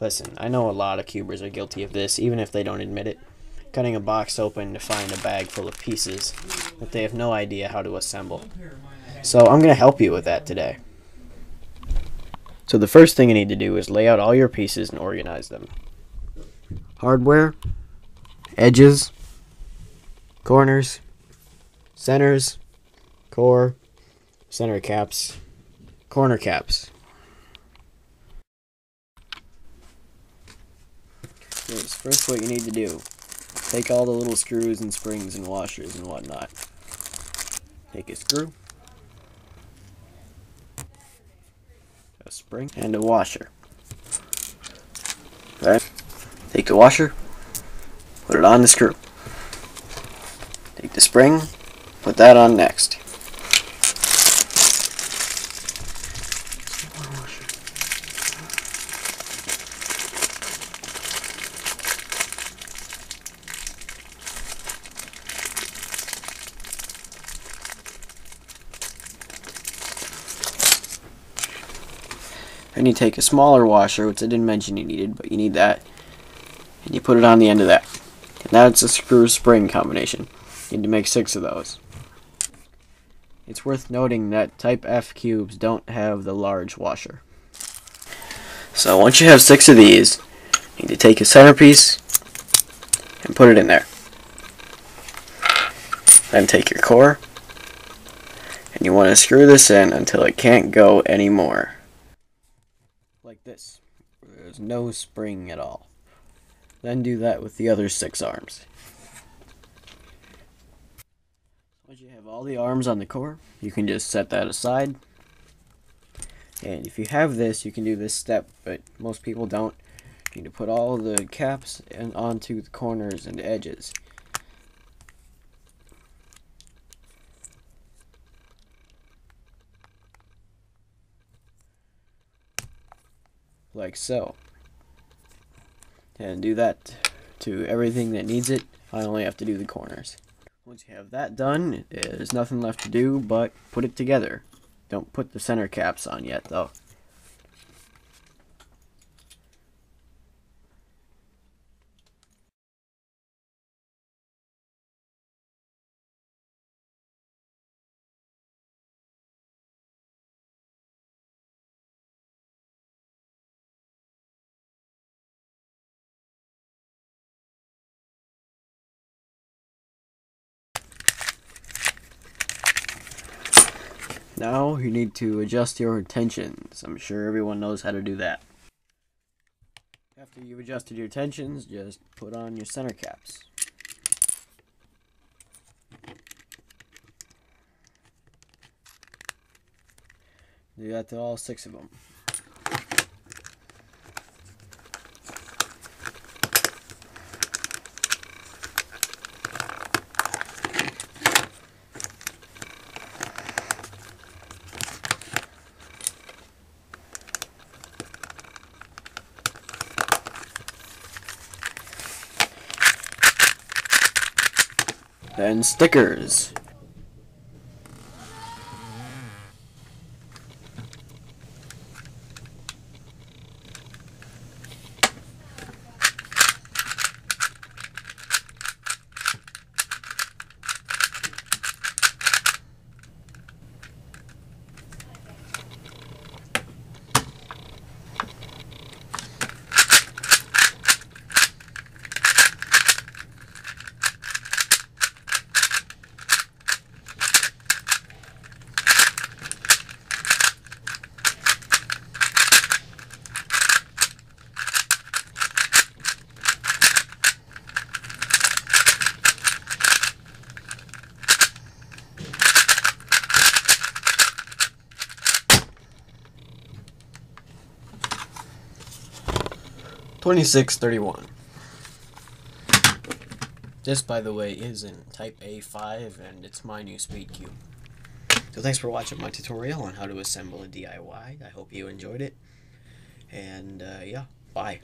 Listen, I know a lot of cubers are guilty of this, even if they don't admit it. Cutting a box open to find a bag full of pieces that they have no idea how to assemble. So I'm going to help you with that today. So the first thing you need to do is lay out all your pieces and organize them. Hardware, edges, corners, centers, core, center caps, corner caps. First what you need to do, take all the little screws and springs and washers and whatnot. Take a screw, a spring, and a washer. Okay. Take the washer, put it on the screw. Take the spring, put that on next. Then you take a smaller washer, which I didn't mention you needed, but you need that, and you put it on the end of that. And that's a screw-spring combination. You need to make 6 of those. It's worth noting that Type F cubes don't have the large washer. So once you have 6 of these, you need to take a centerpiece and put it in there. Then take your core, and you want to screw this in until it can't go anymore. Like this, where there's no spring at all. Then do that with the other 6 arms. Once you have all the arms on the core, you can just set that aside. And if you have this, you can do this step, but most people don't. You need to put all the caps onto the corners and edges. Like so. And do that to everything that needs it. I only have to do the corners. Once you have that done, there's nothing left to do but put it together. Don't put the center caps on yet though. Now you need to adjust your tensions. I'm sure everyone knows how to do that. After you've adjusted your tensions, just put on your center caps. Do that to all 6 of them. Then stickers. $26.31. This, by the way, is in Type A5, and it's my new speed cube. So thanks for watching my tutorial on how to assemble a DIY. I hope you enjoyed it. And yeah, bye.